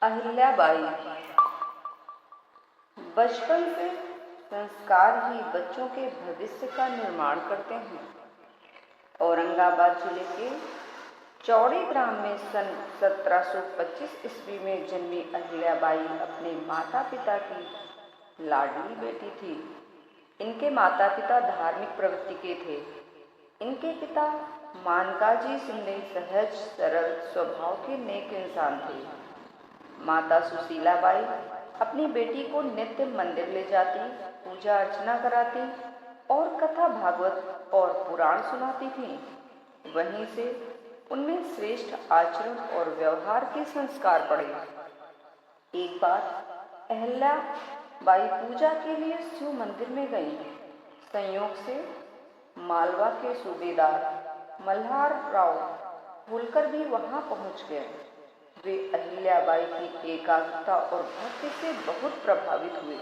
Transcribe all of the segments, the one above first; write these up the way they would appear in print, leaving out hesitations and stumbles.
अहिल्याबाई। बचपन से संस्कार ही बच्चों के भविष्य का निर्माण करते हैं। औरंगाबाद जिले के चौड़ी ग्राम में सन 1725 ईस्वी में जन्मी अहिल्याबाई अपने माता पिता की लाडली बेटी थी। इनके माता पिता धार्मिक प्रवृत्ति के थे। इनके पिता मानकाजी सिंह सहज सरल स्वभाव के नेक इंसान थे। माता सुशीलाबाई अपनी बेटी को नित्य मंदिर ले जाती, पूजा अर्चना कराती और कथा भागवत और पुराण सुनाती थीं। वहीं से उनमें श्रेष्ठ आचरण और व्यवहार के संस्कार पड़े। एक बार अहिल्याबाई पूजा के लिए शिव मंदिर में गईं। संयोग से मालवा के सूबेदार मल्हार राव होलकर भी वहां पहुंच गए। वे अहिल्याबाई की एकाग्रता और भक्ति से बहुत प्रभावित हुए।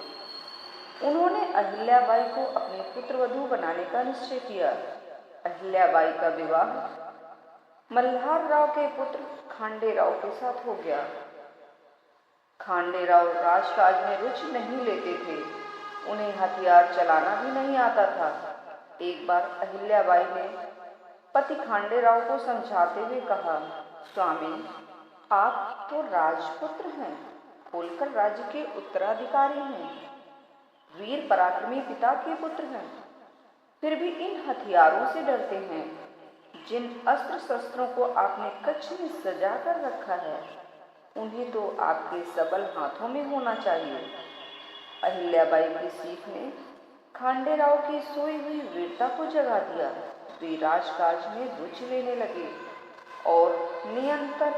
उन्होंने अहिल्याबाई को अपनी पुत्रवधू बनाने का निश्चय किया। अहिल्याबाई का विवाह मल्हार राव के पुत्र खांडेराव के साथ हो गया। खांडेराव राजकाज में रुचि नहीं लेते थे। उन्हें हथियार चलाना भी नहीं आता था। एक बार अहिल्याबाई ने पति खांडेराव को समझाते हुए कहा, स्वामी, आप तो राजपुत्र हैं, होलकर राज्य के उत्तराधिकारी हैं, वीर पराक्रमी पिता के पुत्र हैं, फिर भी इन हथियारों से डरते हैं। जिन अस्त्र शस्त्रों को आपने कच्छ में सजा कर रखा है, उन्हें तो आपके सबल हाथों में होना चाहिए। अहिल्याबाई की सीख ने खांडेराव की सोई हुई वीरता को जगा दिया। वे राजकाज में रुचि लेने लगे और निरंतर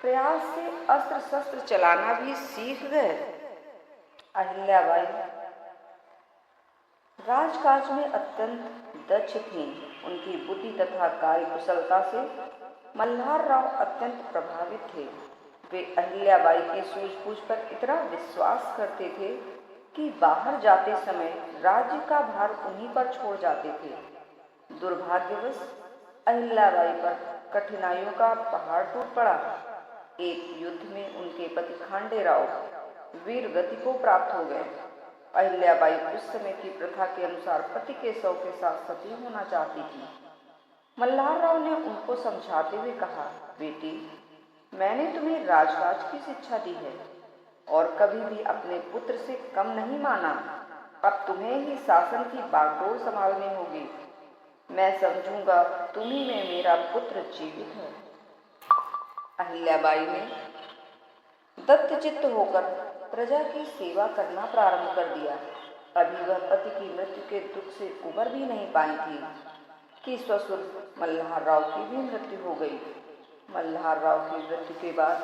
प्रयास से अस्त्र शस्त्र चलाना भी सीख गए। अहिल्याबाई राजकाज में अत्यंत दक्ष थीं। उनकी बुद्धि तथा कार्यकुशलता से मल्हार राव अत्यंत प्रभावित थे। वे अहिल्याबाई की सूझबूझ पर इतना विश्वास करते थे कि बाहर जाते समय राज्य का भार उन्हीं पर छोड़ जाते थे। दुर्भाग्यवश अहिल्याबाई पर कठिनाइयों का पहाड़ टूट पड़ा। एक युद्ध में उनके पति खांडेराव वीर गति को प्राप्त हो गए। अहिल्याबाई उस समय की प्रथा के अनुसार पति के शव के साथ सती होना चाहती थी। मल्हार राव ने उनको समझाते हुए कहा, बेटी, मैंने तुम्हें राजकाज की शिक्षा दी है और कभी भी अपने पुत्र से कम नहीं माना। अब तुम्हें ही शासन की बागडोर संभालनी होगी। मैं समझूंगा तुम्ही में मेरा पुत्र जीवित है। अहिल्याबाई ने दत्तचित्त होकर प्रजा की सेवा करना प्रारंभ कर दिया। अभी वह पति की मृत्यु के दुख से उबर भी नहीं पाई थी कि ससुर मल्हार राव की भी मृत्यु हो गई। मल्हार राव की मृत्यु के बाद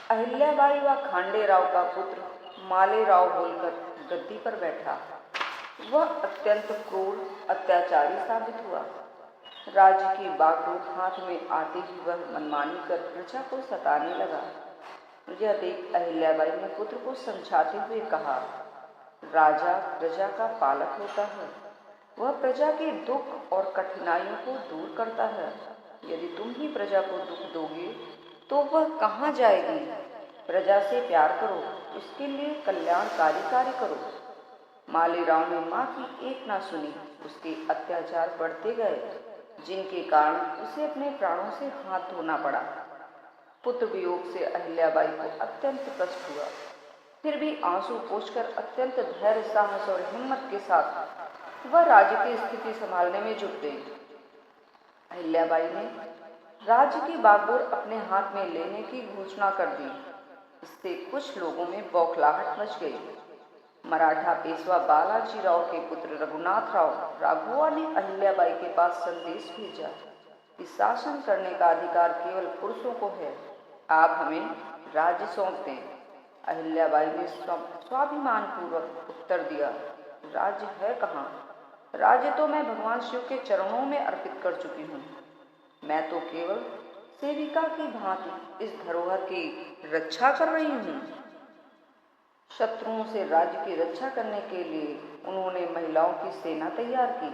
अहिल्याबाई व खांडेराव का पुत्र मालेराव होलकर गद्दी पर बैठा। वह अत्यंत क्रूर अत्याचारी साबित हुआ। राज्य की बागडोर हाथ में आते ही वह मनमानी कर प्रजा को सताने लगा। यह देख अहिल्याबाई ने पुत्र को समझाते हुए कहा, राजा प्रजा का पालक होता है। वह प्रजा के दुख और कठिनाइयों को दूर करता है। यदि तुम ही प्रजा को दुख दोगे तो वह कहाँ जाएगी। प्रजा से प्यार करो, उसके लिए कल्याणकारी कार्य करो। मालेराव ने माँ की एक ना सुनी। उसके अत्याचार बढ़ते गए, जिनके कारण उसे अपने प्राणों से हाथ धोना पड़ा। पुत्र वियोग से अहिल्याबाई को अत्यंत कष्ट हुआ। फिर भी आंसू पोंछकर अत्यंत धैर्य, साहस और हिम्मत के साथ वह राज्य की स्थिति संभालने में जुट गई। अहिल्याबाई ने राज्य की बागडोर अपने हाथ में लेने की घोषणा कर दी। इससे कुछ लोगों में बौखलाहट मच गई। मराठा पेशवा बालाजी राव के पुत्र रघुनाथ राव राघोवा ने अहिल्याबाई के पास संदेश भेजा कि शासन करने का अधिकार केवल पुरुषों को है, आप हमें राज्य सौंप दें। अहिल्याबाई ने स्वाभिमान पूर्वक उत्तर दिया, राज्य है कहाँ? राज्य तो मैं भगवान शिव के चरणों में अर्पित कर चुकी हूँ। मैं तो केवल सेविका की भांति इस धरोहर की रक्षा कर रही हूँ। शत्रुओं से राज्य की रक्षा करने के लिए उन्होंने महिलाओं की सेना तैयार की।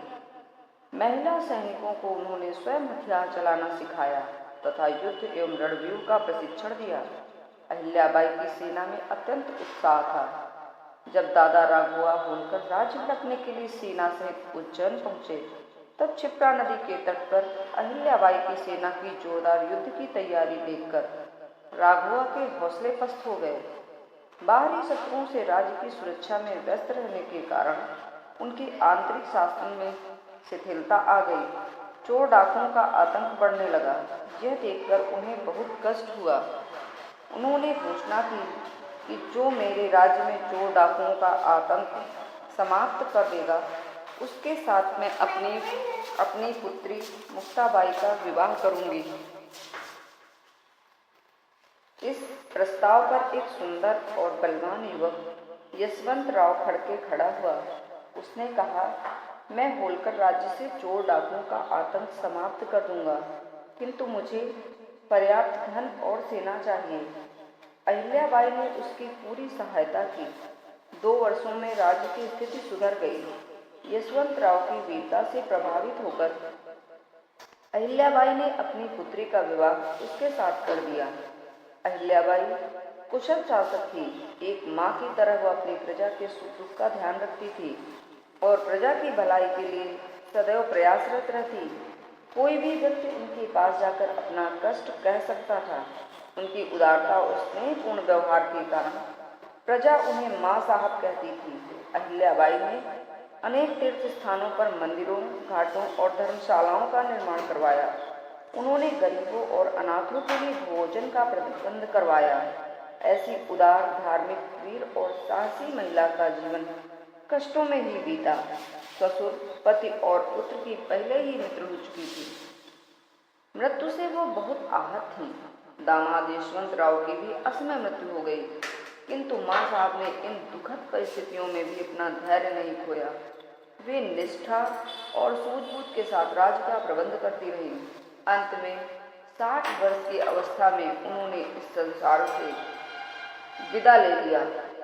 महिला सैनिकों को उन्होंने स्वयं हथियार चलाना सिखाया तथा युद्ध एवं रणव्यूह का प्रशिक्षण दिया। अहिल्याबाई की सेना में अत्यंत उत्साह था। जब दादा राघवा होलकर राज्य रखने के लिए सेना सहित उज्जैन पहुंचे, तब क्षिप्रा नदी के तट पर अहिल्याबाई की सेना की जोरदार युद्ध की तैयारी देखकर राघवा के हौसले पस्त हो गए। बाहरी शत्रुओं से राज्य की सुरक्षा में व्यस्त रहने के कारण उनकी आंतरिक शासन में शिथिलता आ गई। चोर डाकुओं का आतंक बढ़ने लगा। यह देखकर उन्हें बहुत कष्ट हुआ। उन्होंने घोषणा की कि जो मेरे राज्य में चोर डाकुओं का आतंक समाप्त कर देगा, उसके साथ मैं अपनी पुत्री मुक्ताबाई का विवाह करूंगी। इस प्रस्ताव पर एक सुंदर और बलवान युवक यशवंतराव फड़के खड़ा हुआ। उसने कहा, मैं होलकर राज्य से चोर डाकुओं का आतंक समाप्त कर दूंगा, किंतु मुझे पर्याप्त धन और सेना चाहिए। अहिल्याबाई ने उसकी पूरी सहायता की। 2 वर्षों में राज्य की स्थिति सुधर गई। यशवंतराव की वीरता से प्रभावित होकर अहिल्याबाई ने अपनी पुत्री का विवाह उसके साथ कर दिया। अहिल्याबाई कुशल शासक थी। एक माँ की तरह वह अपनी प्रजा के सुख दुख का ध्यान रखती थी और प्रजा की भलाई के लिए सदैव प्रयासरत रहती। कोई भी व्यक्ति उनके पास जाकर अपना कष्ट कह सकता था। उनकी उदारता और स्नेहपूर्ण व्यवहार के कारण प्रजा उन्हें माँ साहब कहती थी। अहिल्याबाई ने अनेक तीर्थ स्थानों पर मंदिरों, घाटों और धर्मशालाओं का निर्माण करवाया। उन्होंने गरीबों और अनाथों के लिए भोजन का प्रबंध करवाया। ऐसी उदार, धार्मिक, वीर और साहसी महिला का जीवन कष्टों में ही बीता। ससुर, पति और पुत्र की पहले ही मृत्यु हो चुकी थी। मृत्यु से वो बहुत आहत थी। दामाद यशवंतराव की भी असमय मृत्यु हो गई, किंतु माँ साहब ने इन दुखद परिस्थितियों में भी अपना धैर्य नहीं खोया। वे निष्ठा और सूझबूझ के साथ राज्य का प्रबंध करती रही। अंत में 60 वर्ष की अवस्था में उन्होंने इस संसार से विदा ले लिया।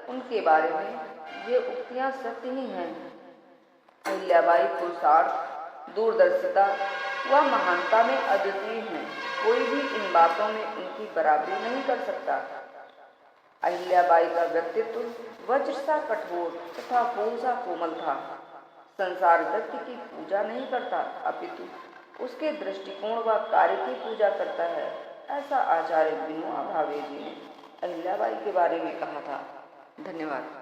उनके बारे में ये उक्तियां सत्य ही हैं। अहिल्याबाई पुरुषार्थ, दूरदर्शिता व महानता में अद्वितीय हैं। कोई भी इन बातों में उनकी बराबरी नहीं कर सकता। अहिल्याबाई का व्यक्तित्व वज्र सा कठोर तथा फूल सा कोमल था। संसार व्यक्ति की पूजा नहीं करता, अपितु उसके दृष्टिकोण व कार्य की पूजा करता है। ऐसा आचार्य विनोबा भावे जी ने अहिल्याबाई के बारे में कहा था। धन्यवाद।